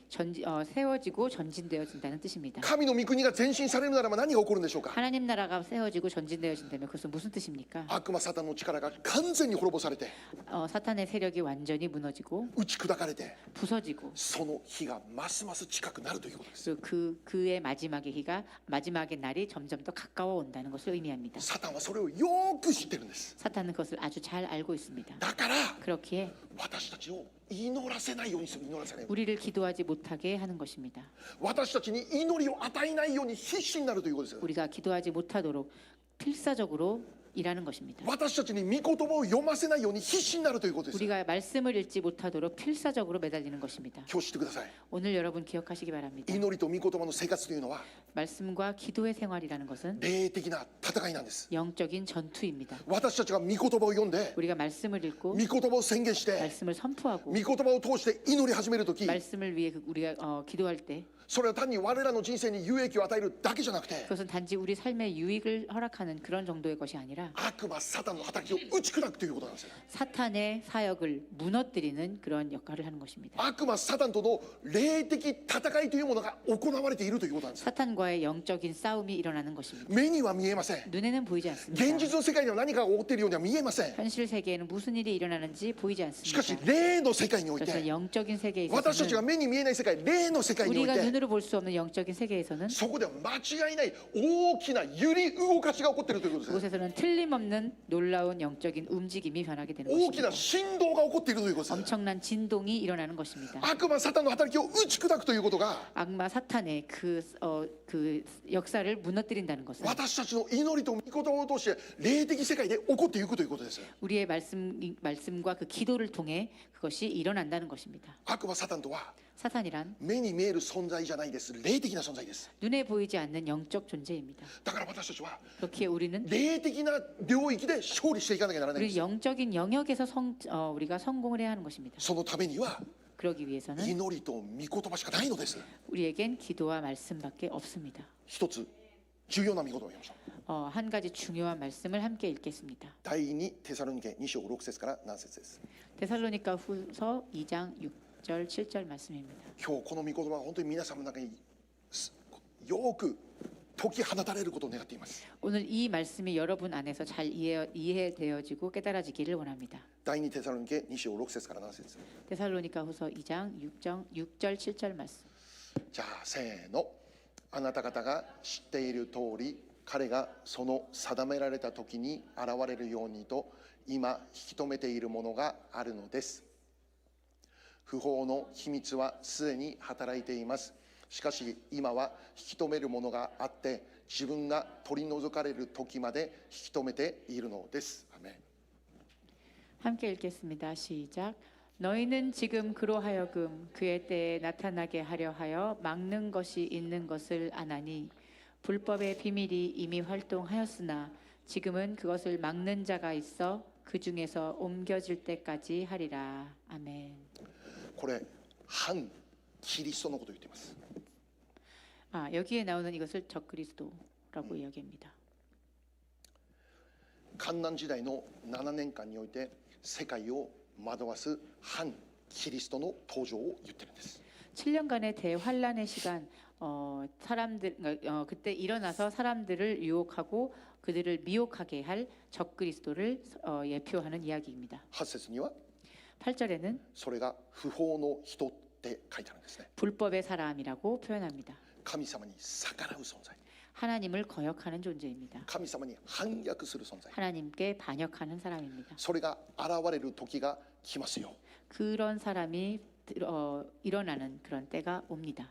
세워지고 전진되어진다는 뜻입니다. 神の御国が前進されるならば何が起こるんでしょうか？ 하나님 나라가 세워지고 전진되어진다면 그것은 무슨 뜻입니까? 悪魔サタンの力が完全に滅ぼされて、 사탄의 세력이 완전히 무너지고 打ち砕かれて、 부서지고 その日がますます近くなるということです。 그의 마지막의 날이 점점 더 가까워 온다는 것을 의미합니다. サタンはそれをよく知ってるんです。 사탄은 그것을 아주 잘 알고 있습니다. だから 그렇기에 私たちを祈らせないようにする、祈らせないように。 우리를 기도하지 못하게 하는 것입니다. 私たちに祈りを与えないように必死になるということです。 우리가 기도하지 못하도록 필사적으로 일하는 것입니다. 私たちに御言葉を読ませないように必死になるということです。 우리가 말씀을 읽지 못하도록 필사적으로 매달리는 것입니다. 今日知ってください。 오늘 여러분 기억하시기 바랍니다. 祈りと御言葉の生活というのは 말씀과 기도의 생활이라는 것은 霊的な戦いなんです。 영적인 전투입니다. 私たちが御言葉を読んで、 우리가 말씀을 읽고 御言葉を宣言して、 말씀을 선포하고 御言葉を通して祈り始めるとき、 말씀을 위해 우리가 기도할 때 それは単に我らの人生に有益を与えるだけじゃなくて、 그것은 단지 우리 삶에 유익을 허락하는 그런 정도의 것이 아니라 悪魔サタンの働きを打ち砕くということなんですよ。 사탄의 사역을 무너뜨리는 그런 역할을 하는 것입니다. 悪魔サタンとの霊的戦いというものが行われているということなんです。 사탄과의 영적인 싸움이 일어나는 것입니다. 目には見えません。 눈에는 보이지 않습니다. 現実の世界では何かが起こっているようには見えません。 현실 세계에는 무슨 일이 일어나는지 보이지 しかし 않습니다. 霊の世界におい 그래서 て、 영적인 세계에 私たちが 있어서는 目に見えない世界、霊の世界におい 우리가 て、 눈으로 볼 수 없는 영적인 세계에서는 そこでは間違いない大きな揺り動かしが起こっているということです。 그곳에서는 틀림없는 놀라운 영적인 움직임이 변하게 되는 大きな 것입니다. 振動が起こっているということです。 엄청난 진동이 일어나는 것입니다. 悪魔サタンの働きを打ち砕くということが、 악마 사탄의 그 역사를 무너뜨린다는 것은 私たちの祈りと御言葉を通して霊的世界で起こっていくということです。 우리의 말씀과 그 기도를 통해 그것이 일어난다는 것입니다. 悪魔サタンとは 사탄이란 目に見える存在じゃないです。霊的な存在です。 눈에 보이지 않는 영적 존재입니다. だから私たちは 그렇기에 우리는 霊的な領域で勝利していかなきゃならないんで 우리 す。 영적인 영역에서 우리가 성공을 해야 하는 것입니다. そのためには 그러기 위해서는 祈りと御言葉しかないのです。 우리에겐 기도와 말씀밖에 없습니다. 一つ重要な御言葉を読みましょう。 한 가지 중요한 말씀을 함께 읽겠습니다. 第2テサロニケ2章6節から7節です。 데살로니가 후서 2장 6절 7절 말씀입니다. 今日この御言葉が本当に皆様の中によく解き放たれることを願っています。 오늘 이 말씀이 여러분 안에서 잘 이해되어지고 깨달아지기를 원합니다. 第2テサロニケ2章6節から7節。 데살로니가 후서 2장 6절 7절 말씀. じゃあせーの。あなた方が知っている通り、彼がその定められた時に現れるようにと今引き止めているものがあるのです。不法の秘密はすでに働いています。しかし今は引き止めるものがあって自分が取り除かれる時まで引き止めているのです。アメン。 함께 읽겠습니다. 시작. 너희는 지금 그로 하여금 그의 때에 나타나게 하려 하여 막는 것이 있는 것을 아나니 불법의 비밀이 이미 활동하였으나 지금은 그것을 막는 자가 있어 그 중에서 옮겨질 때까지 하리라. 아멘. これ反キリストのことを言っています。 여기에 나오는 이것을 적그리스도라고 이야기합니다. 艱難時代の7年間において世界を惑わす反キリストの登場を言ってるんです。 7년간의 대환란의 시간, 그때 일어나서 사람들을 유혹하고 그들을 미혹하게 할 적그리스도를 예표하는 이야기입니다. 8節には 8절에는 それが不法の人って書いてあるんですね。 불법의 사람이라고 표현합니다. 神様に逆らう存在、 하나님을 거역하는 존재입니다. 神様に反逆する存在、 하나님께 반역하는 사람입니다. それが現れる時が来ますよ。 그런 사람이 일어나는 그런 때가 옵니다.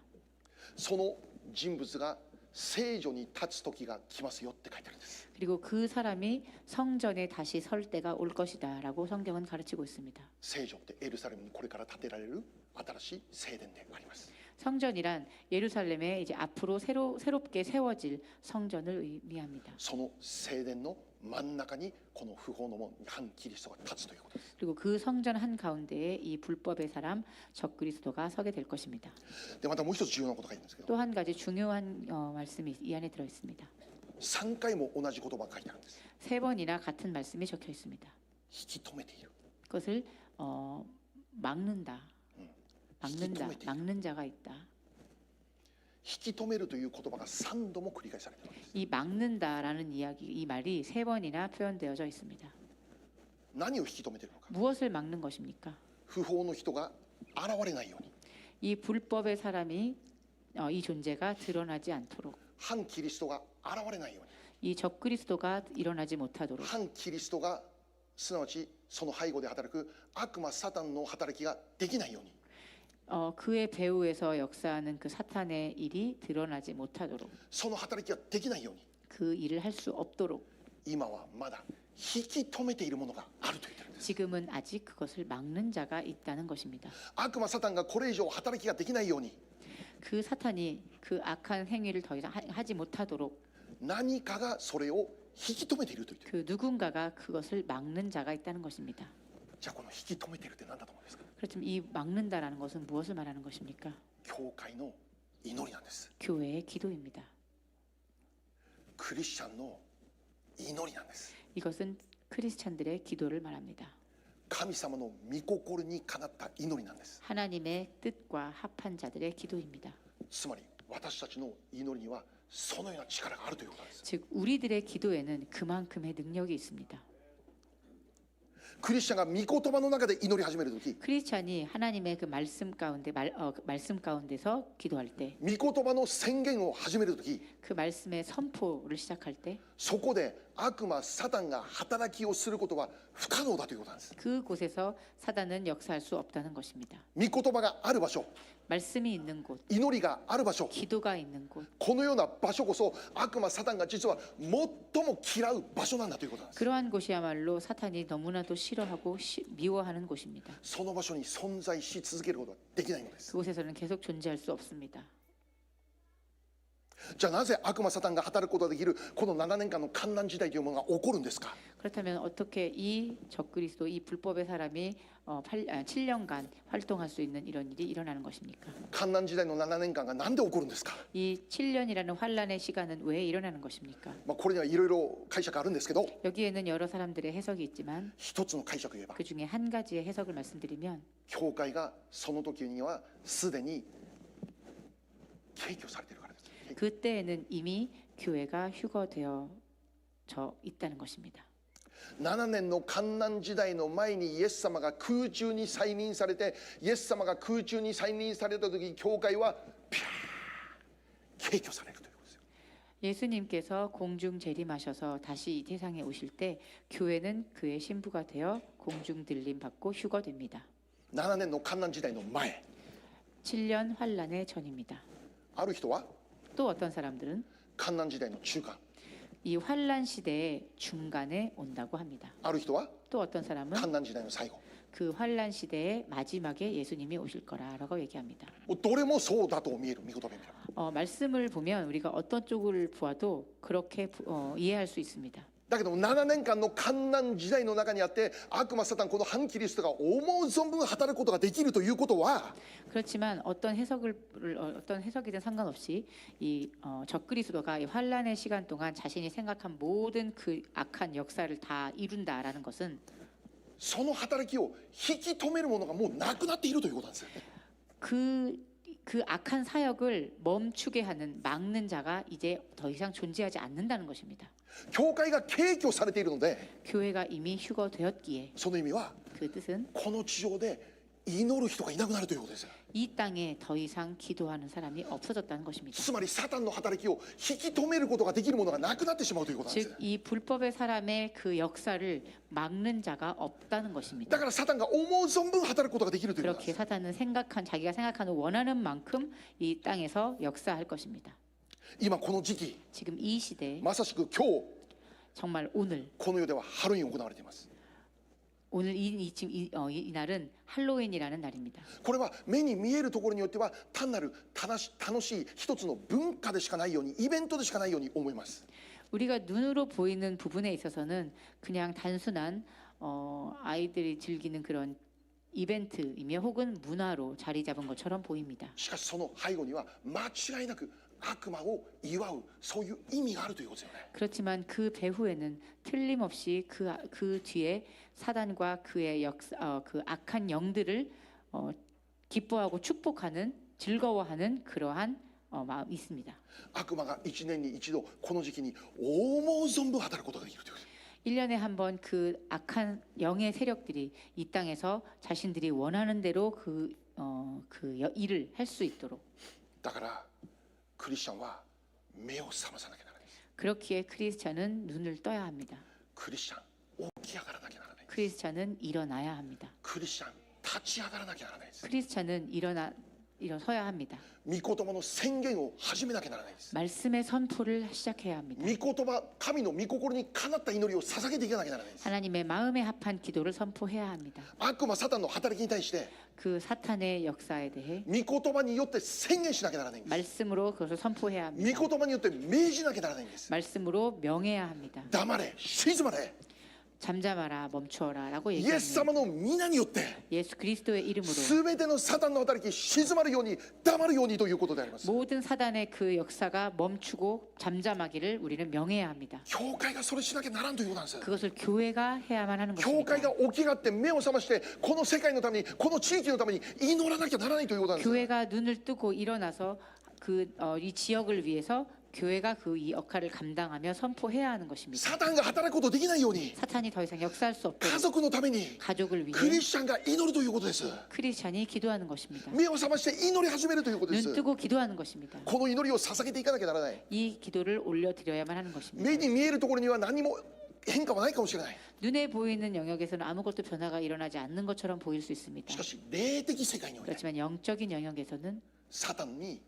その人物が聖女に立つ時が来ますよって書いてあるんです。 그리고 그 사람이 성전에 다시 설 때가 올 것이다라고 성경은 가르치고 있습니다. 聖女ってエルサレムにこれから建てられる新しい聖殿であります。 성전이란 예루살렘에 이제 앞으로 새롭게 세워질 성전을 의미합니다. その聖殿の真ん中にこの不法の門反キリストが立つということです。 그리고 그 성전 한 가운데에 이 불법의 사람 적그리스도가 서게 될 것입니다. でまたもう一つ重要なことがいるんですけど、 또 한 가지 중요한 말씀이 이 안에 들어 있습니다. 3回も同じ言葉が書いてあるんです。 세 번이나 같은 말씀이 적혀 있습니다. 引き止めている。 그것을 막는다. 막는 자가 있다. 引き止めるという言葉が3度も繰り返されているんです。 이 막는다라는 이 말이 세 번이나 표현되어져 있습니다. 何を引き止めているのか。 무엇을 막는 것입니까? 不法の人が現れないように、 이 불법의 사람이 이 존재가 드러나지 않도록, 反キリストが現れないように、 이 적그리스도가 일어나지 못하도록, 反キリストがすなわちその背後で働く悪魔サタンの働きができないように、 그의 배후에서 역사하는 그 사탄의 일이 드러나지 못하도록, その働きができないように、 그 일을 할 수 없도록 今はまだ引き止めているものがあると言ってるんです。 지금은 아직 그것을 막는 자가 있다는 것입니다. 悪魔サタンがこれ以上働きができないように、 그 사탄이 그 악한 행위를 더 이상 하지 못하도록 何かがそれを引き止めていると言ってる。 그 누군가가 그것을 막는 자가 있다는 것입니다. じゃあこの引き止めているって何だと思いますか。 그렇지만 이 막는다라는 것은 무엇을 말하는 것입니까? 教会の祈りなんです。 교회의 기도입니다. クリスチャンの祈りなんです。 이것은 크리스찬들의 기도를 말합니다. 神様の御心にかなった祈りなんです。 하나님의 뜻과 합한 자들의 기도입니다. つまり私たちの祈りにはそのような力があるということなんです。 즉 우리들의 기도에는 그만큼의 능력이 있습니다. クリスチャンが御言葉の中で祈り始めるとき、 크리스찬이 하나님의 그 말씀 가운데 말씀 가운데서 기도할 때, 御言葉の宣言を始めるとき、 그 말씀의 선포를 시작할 때, そこで悪魔サタンが働きをすることは不可能だということなんです。 그곳에서 사단은 역사할 수 없다는 것입니다. 御言葉がある場所、 말씀이 있는 곳, 祈りがある場所、 기도가 있는 곳, このような場所こそ悪魔サタンが実は最も嫌う場所なんだということなんです。 그러한 곳이야말로 사탄이 너무나도 싫어하고 미워하는 곳입니다. その場所に存在し続けることはできないのです。 그곳에서는 계속 존재할 수 없습니다. じゃあなぜ悪魔サタンが働くことができるこの7年間の観難時代というものが起こるんですか。 그렇다면 어떻게 이 적그리스도, 이 불법의 사람이 7년간 활동할 수 있는 이런 일이 일어나는 것입니까? 観難時代の7年間がなんで起こるんですか。 이 7년이라는 환란의 시간은 왜 일어나는 것입니까? これにはいろいろ解釈あるんですけど、 여기에는 여러 사람들의 해석이 있지만 一つの解釈を言えば 그 중에 한 가지의 해석을 말씀드리면 教会がその時にはすでに敬虚されているからです。 그때에는 이미 교회가 휴거되어져 있다는 것입니다. 7年の観難時代の前にイエス様が空中に再臨されて、イエス様が空中に再臨された時、教会はピャー敬虚されるということですよ。 예수님께서 공중 재림하셔서 다시 이 세상에 오실 때 교회는 그의 신부가 되어 공중 들림 받고 휴거됩니다. 7年の観難時代の前、 7년 환란의 전입니다. ある人は 또 어떤 사람들은 観難時代の中間、 이 환란 시대의 중간에 온다고 합니다. ある人は 또 어떤 사람은 観難時代の最後。 그 환란 시대의 마지막에 예수님이 오실 거라라고 얘기합니다. どれもそうだと見える、見言葉見れば。 말씀을 보면 우리가 어떤 쪽을 보아도 그렇게 이해할 수 있습니다. だけども7年間の観難時代の中にあって、悪魔サタンこの反キリストが思う存分働くことができるということは、 그렇지만 어떤 해석이든 상관없이 이 적그리스도가 이 환란의 시간 동안 자신이 생각한 모든 그 악한 역사를 다 이룬다라는 것은 その働きを引き止めるものがもうなくなっているということなんですよね。 그 악한 사역을 멈추게 하는 막는 자가 이제 더 이상 존재하지 않는다는 것입니다. 教会が敬虚されているので、 교회가 이미 휴거되었기에 その意味は 그 뜻은 この地上で祈る人がいなくなるということですよ。 이 땅에 더 이상 기도하는 사람이 없어졌다는 것입니다. つまりサタンの働きを引き止めることができるものがなくなってしまうということなんです。 즉 이 불법의 사람의 그 역사를 막는 자가 없다는 だ 것입니다. からサタンが思う存分働くことができるということなんで 그렇게 す。 사탄은 자기가 생각하는 원하는 만큼 이 땅에서 역사할 것입니다. 今この時期、 지금 이 시대에 まさしく今日 정말 오늘 この世ではハロウィン行われています。 이 날은 할로윈이라는 날입니다. これは目に見えるところによっては単なる楽しい一つの文化でしかないように、イベントでしかないように思います。 우리가 눈으로 보이는 부분에 있어서는 그냥 단순한 아이들이 즐기는 그런 이벤트이며 혹은 문화로 자리 잡은 것처럼 보입니다. しかしその背後には間違いなく悪魔を祝うそういう意味があるということですよね。 그렇지만 그 배후에는 틀림없이 그 뒤에 사단과 그의 그 악한 영들을 기뻐하고 축복하는 즐거워하는 그러한 마음이 있습니다. 悪魔が1年に一度この時期に思う存分働くことができるということです。 1년에 한 번 그 악한 영의 세력들이 이 땅에서 자신들이 원하는 대로 그 일을 할 수 있도록. だからクリスチャンは目を覚まさなきゃならないです。 그렇기에 크리스찬은 눈을 떠야 합니다. クリスチャン起き上がらなきゃならない。 크리스찬은 일어나야 합니다. クリスチャン立ち上がらなきゃならないです。 크리스찬은 일어서야 합니다. 御言葉の宣言を始めなきゃならないです。 말씀의 선포를 시작해야 합니다. 御言葉、神の御心にかなった祈りを捧げていかなきゃならないです。 하나님의 마음에 합한 기도를 선포해야 합니다. 悪魔サタンの働きに対して 그 사탄의 역사에 대해 御言葉によって宣言しなきゃならないんです。 말씀으로 그것을 선포해야 御 합니다. 言葉によって命じなきゃならないんです。 말씀으로 명해야 합니다. 黙れ、静まれ。 잠잠하라 멈추어라라고 イエス 얘기합니다. 様の皆によって 예수 그리스도의 이름으로 すべてのサタンの働き静まるように黙るようにということであります。 모든 사단의 그 역사가 멈추고 잠잠하기를 우리는 명해야 합니다. 教会がそれしなきゃならんということなんです。 그것을 교회가 해야만 하는 教 것입니다. 会が起き上がって目を覚ましてこの世界のためにこの地域のために祈らなきゃならないということなんです。 교회가 눈을 뜨고 일어나서 이 지역을 위해서 교회가 이 역할을 감당하며 선포해야 하는 것입니다. サタンが働くことできないように 사탄이 더 이상 역사할 수 家 없도록 族のために 가족을 위해 クリスチャンが祈るということです。 크리스찬이 기도하는 것입니다. 目を覚まして祈り始めるということで 눈 す。 뜨고 기도하는 것입니다. この祈りを捧げていかなきゃならない。 이 기도를 올려드려야만 하는 것입니다. 目に見えるところには何も変化はないかもしれない。 눈에 보이는 영역에서는 아무것도 변화가 일어나지 않는 것처럼 보일 수 있습니다. しかし霊的世界において 그렇지만 영적인 영역에서는 サタンに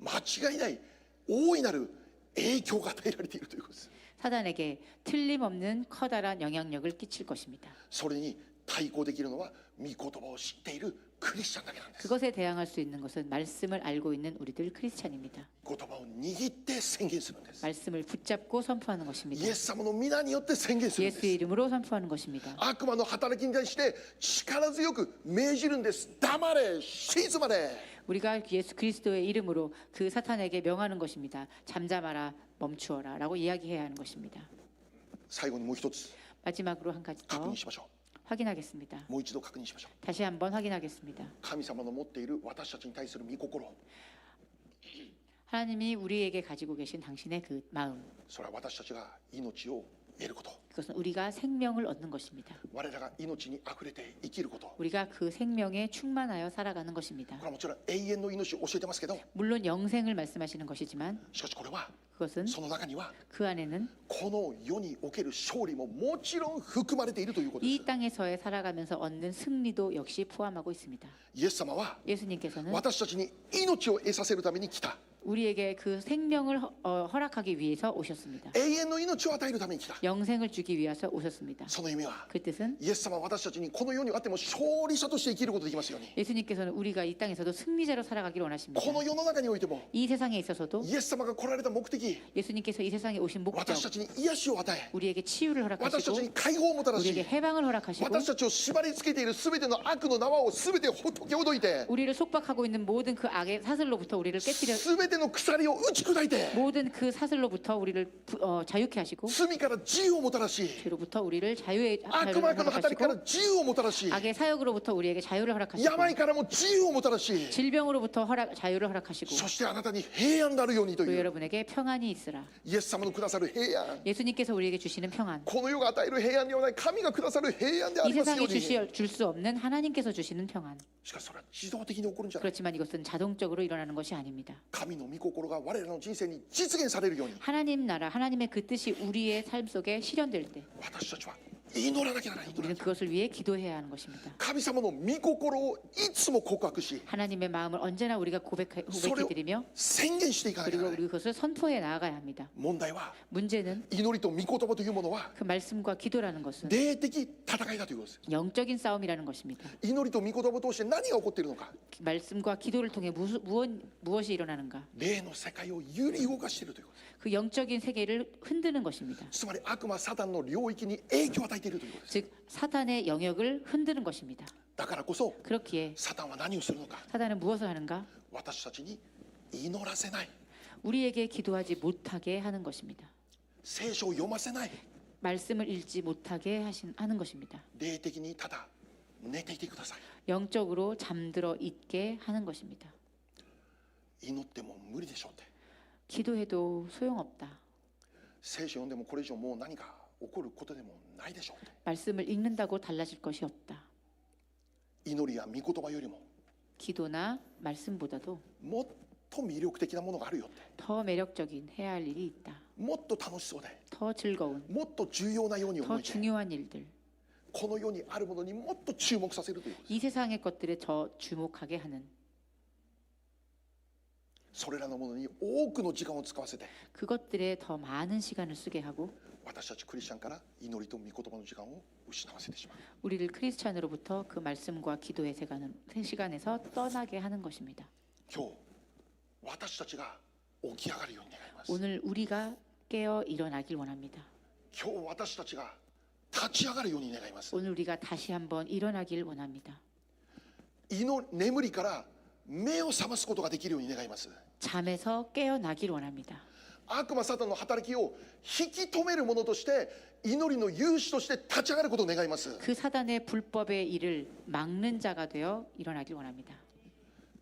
間違いない大いなる影響が与えられているということです。 사단에게 틀림없는 커다란 영향력을 끼칠 것입니다. それに対抗できるのは御言葉を知っているクリスチャンだけなんです。 그것에 대항할 수 있는 것은 말씀을 알고 있는 우리들 크리스찬입니다. 言葉を握って宣言するんです。 말씀을 붙잡고 선포하는 것입니다. イエス様の皆によって宣言するんです。 예수의 이름으로 선포하는 것입니다. 悪魔の働きに対して力強く命じるんです。黙れ、静まれ。 우리가 예수 그리스도의 이름으로 그 사탄에게 명하는 것입니다. 잠잠하라, 멈추어라 라고 이야기해야 하는 것입니다. 最後にもう一つ 마지막으로 한 가지 確 더 認しましょ 확인하겠습니다. う。もう一度確認しましょう。 다시 한번 확인하겠습니다. 神様の持っている私たちに対する御心、 하나님이 우리에게 가지고 계신 당신의 그 마음, それは私たちが命を得ること、 그것은 우리가 생명을 얻는 것입니다. 我らが命にあふれて生きること、 우리가 그 생명에 충만하여 살아가는 것입니다. これはもちろん永遠の命を教えてますけど、 물론 영생을 말씀하시는 것이지만 しかしこれは 그것은 その中には 그 안에는 この世における勝利ももちろん含まれているということです。 이 땅에서의 살아가면서 얻는 승리도 역시 포함하고 있습니다. イエス様は 예수님께서는 私たちに命を得させるために来た。 우리에게 그 생명을 허락하기 위해서 오셨습니다. 永遠の命を与えるために来た。 영생을 주기 위해서 오셨습니다. その意味は 그 뜻은 イエス様は私たちにこの世にあっても勝利者として生きることができますように、 예수님께서는 우리가 이 땅에서도 승리자로 살아가기를 원하십니다. この世の中においても 이 세상에 있어서도 イエス様が来られた目的、 예수님께서 이 세상에 오신 목적, 私たちに癒しを与え、 우리에게 치유를 私た 허락하시고 ちに解放をもたらし、 우리에게 해방을 허락하시고 私たちを縛り付けている全ての悪の縄を全て解きほどいて、 우리를 속박하고 있는 모든 그 악의 사슬로부터 우리를 깨뜨려 全ての鎖を打ち砕いて、 모든 그 사슬로부터 우리를 자유케 하시고 罪から自由をもたらし、 죄로부터 우리를 자유를 悪魔の働きから 허락하시고 自由をもたらし、 악의 사역으로부터 우리에게 자유를 허락하시고 病からも自由をもたらし、 질병으로부터 자유를 허락하시고 そしてあなたに平安があるようにと 또 いう 여러분에게 평안이 있으라. イエス様のくださる平安、 예수님께서 우리에게 주시는 평안, この世が与える平安ではない神がくださる平安であ 이 りますよ 세상이 うに。 줄 수 없는 하나님께서 주시는 평안. しかしそれは自動的に起こるんじゃない。 그렇지만 이것은 자동적으로 일어나는 것이 아닙니다. 神の御心が我らの人生に実現されるように、 하나님 나라, 하나님의 그 뜻이 우리의 삶 속에 실현될 때 私たちは祈らなきゃならない。 우리는 그것을 위해 기도해야 하는 것입니다. 神様の御心をいつも告白し、 하나님의 마음을 언제나 우리가 고백해드리며 宣言していかなきゃな 그리고 らない。 우리 그것을 선포해 나아가야 합니다. 問題は 문제는 祈りと御言葉というものは 그 말씀과 기도라는 것은 霊的戦いだということです。 영적인 싸움이라는 것입니다. 祈りと御言葉を通して何が起こっているのか、 말씀과 기도를 통해 무엇이 일어나는가? 霊の世界を揺り動かしているということです。 그 영적인 세계를 흔드는 것입니다. つまり悪魔サタンの領域に影響を与えているということです。 즉 사탄의 영역을 흔드는 것입니다. だからこそ 그렇기에 サタンは何をするのか、 사탄은 무엇을 하는가? 私たちに祈らせない、 우리에게 기도하지 못하게 하는 것입니다. 聖書を読ませない、 말씀을 읽지 못하게 하는 것입니다. 霊的にただ寝ていてください。 영적으로 잠들어 있게 하는 것입니다. 祈っても無理でしょうって。 기도해도 소용없다. 聖書読んでもこれ以上もう何か起こることでもないでしょうって。 말씀을 읽는다고 달라질 것이 없다. 祈りや御言葉よりも 기도나 말씀보다도 もっと魅力的なものがあるよって。 더 매력적인 해야 할 일이 있다. もっと楽しそうで、 더 즐거운, もっと重要なように 더 思えて、 중요한 일들. この世にあるものにもっと注目させるということです。 이 세상의 것들에 더 주목하게 하는 それらのものに多くの時間を使わせて、 그것들에 더 많은 시간을 쓰게 하고 私たちクリスチャンから祈りと御言葉の時間を失わせてしまう。 우리를 크리스찬으로부터 그 말씀과 기도의 시간에서 떠나게 하는 것입니다. 今日私たちが起き上がるように願います。 오늘 우리가 깨어 일어나길 원합니다. 今日私たちが立ち上がるように願います。 오늘 우리가 다시 한번 일어나길 원합니다. 眠りから目を覚ますことができるように願います。 잠에서 깨어나길 원합니다. 悪魔サタンの働きを引き止めるものとして祈りの勇士として立ち上がることを願います。 그 사단의 불법의 일을 막는 자가 되어 일어나길 원합니다.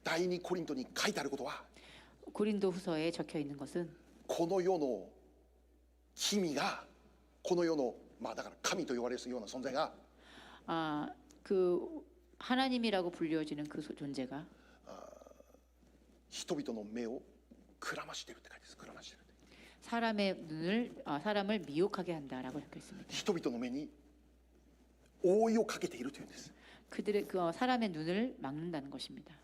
第二コリントに書いてあることは、 고린도후서에 적혀 있는 것은 この世の君が、この世のだから神と言われるような存在が、 그 하나님이라고 불리워지는 그 존재가 人々の目をくらましているって書いてます。くらましている。 사람을 미혹하게 한다라고 적혀 있습니다. 人々の目に覆いをかけているというんです。 그들의 사람의 눈을 막는다는 것입니다.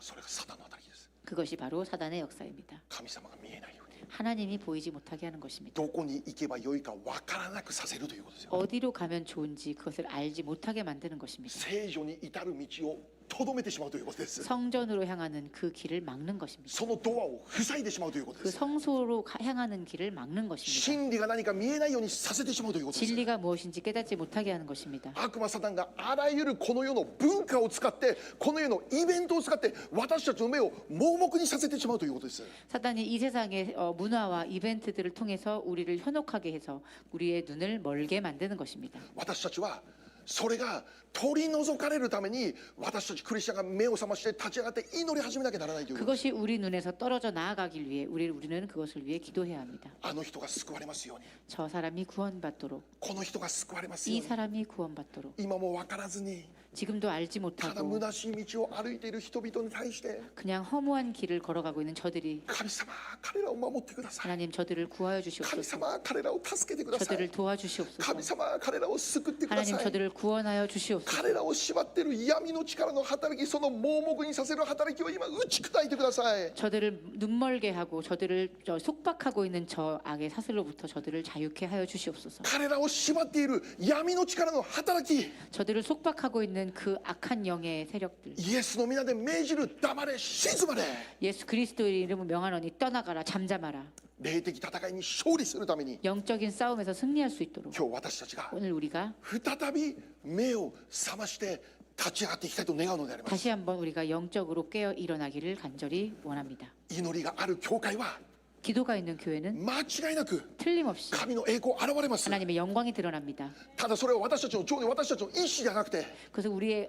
それがサタンの働きです。 그것이 바로 사단의 역사입니다. 神様が見えないように、 하나님이 보이지 못하게 하는 것입니다. どこに行けばよいかわからなくさせるということですよ。 어디로 가면 좋은지 그것을 알지 못하게 만드는 것입니다. 聖女に至る道をとどめてしまうということです。 성전으로 향하는 그 길을 막는 것입니다. そのドアを塞いでしまうということ 그 です。 성소로 향하는 길을 막는 것입니다. 真理が何か見えないようにさせてしまうということです。 진리가 무엇인지 깨닫지 못하게 하는 것입니다. 悪魔サタンがあらゆるこの世の文化を使ってこの世のイベントを使って私たちの目を盲目にさせてしまうということです。 사단이 이 세상의 문화와 이벤트들을 통해서 우리를 현혹하게 해서 우리의 눈을 멀게 만드는 것입니다. 私たちはそれが取り除かれるために私たちクリスチャンが目を覚まして立ち上がって祈り始めなきゃならないということです。 그것이 우리 눈에서 떨어져 나아가길 위해 우리는 그것을 위해 기도해야 합니다. あの人が救われますように 저 사람이 구원받도록, この人が救われますよ 이 うに 사람이 구원받도록. 今も分からずに 지금도 알지 ただ 못하고 虚しい道を歩いている人々に対して 그냥 허무한 길을 걸어가고 있는 저들이 神様彼らを守ってください。 하나님 저들을 구하여 神 주시옵소서. 様彼らを助けてください。 저들을 도와주시옵소서. 神様彼らを救ってくだ 하나님 さい。 저들을 구원하여 주시옵소서. 彼らを縛っている闇の力の働き、その盲目にさせる働きを今打ち砕いてください。 저들을 눈멀게 하고 저들을 속박하고 있는 저 악의 사슬로부터 저들을 자유케 하여 주시옵소서. 彼らを縛っている闇の力の働き、 저들을 속박하고 있는 그 악한 영의 세력들. イエスの皆で命じる黙れ静まれ。 예수 그리스도의 이름을 명하노니 떠나가라 잠잠하라. 霊的戦いに勝利するために 영적인 싸움에서 승리할 수 있도록 今日私たちが 오늘 우리가 再び目を覚まして立ち上がっていきたいと願うのであります。 다시 한번 우리가 영적으로 깨어 일어나기를 간절히 원합니다. 祈りがある教会は 기도가 있는 교회는 間違いなく 틀림없이 神の栄光現れます。 하나님의 영광이 드러납니다. ただそれは私たちの情念、私たちの意志じゃなくて、 그래서 우리의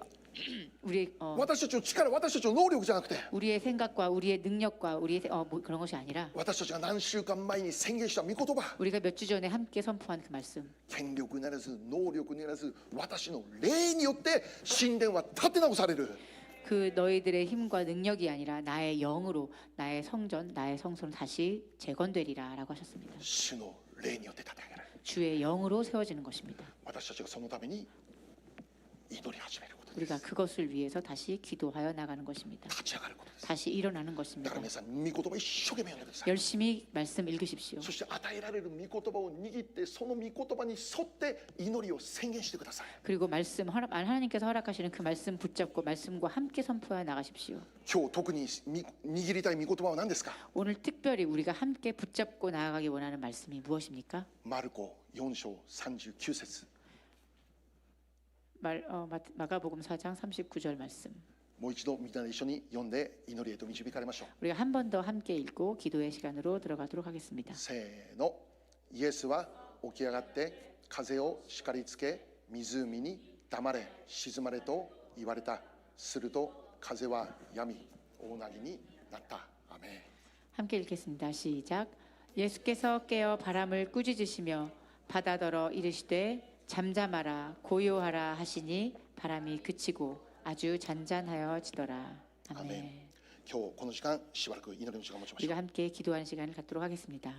私たちの力、私たちの能力じゃなくて、 우리의 생각과 우리의 능력과 우리의 그런 것이 아니라 私たちが何週間前に宣言した御言葉、 우리가 몇 주 전에 함께 선포한 그 말씀. 権力ならず能力ならず私の霊によって神殿は立て直される。 그 너희들의 힘과 능력이 아니라 나의 영으로 나의 성전, 나의 성소는 다시 재건되리라라고 하셨습니다. 主の霊によって立て上げられる。 주의 영으로 세워지는 것입니다. 私たちがそのために祈り始めることです。 우리가 그것을 위해서 다시 기도하여 나가는 것입니다. 立ち上がることです。 다시 일어나는 だ 것입니다. から皆さん御言葉一生懸命読んでください。 열심히 말씀 읽으십시오. そして与えられる御言葉を握ってその御言葉に沿って祈りを宣言してください。 그리고 하나님께서 허락하시는 그 말씀 붙잡고 말씀과 함께 선포하여 나가십시오. 今日特に握りたい御言葉は何ですか？ 오늘 특별히 우리가 함께 붙잡고 나아가기 원하는 말씀이 무엇입니까? マルコ4章39節。 마가복음 4장 39절 말씀. もう一度みんなで一緒に読んで祈りへと導かれましょう。 우리가 한 번 더 함께 읽고 기도의 시간으로 들어가도록 하겠습니다. せーの。イエスは起き上がって風を叱りつけ湖に黙れ静まれと言われた。すると風は止み大なぎになった。アメン。 함께 읽겠습니다. 시작. 예수께서 깨어 바람을 꾸짖으시며 바다더러 이르시되 잠잠하라 고요하라 하시니 바람이 그치고 아주 잔잔하여지더라. 아멘. 今日この時間しばらく祈りの時間を持ちましょう。 우리가 함께 기도하는 시간을 갖도록 하겠습니다.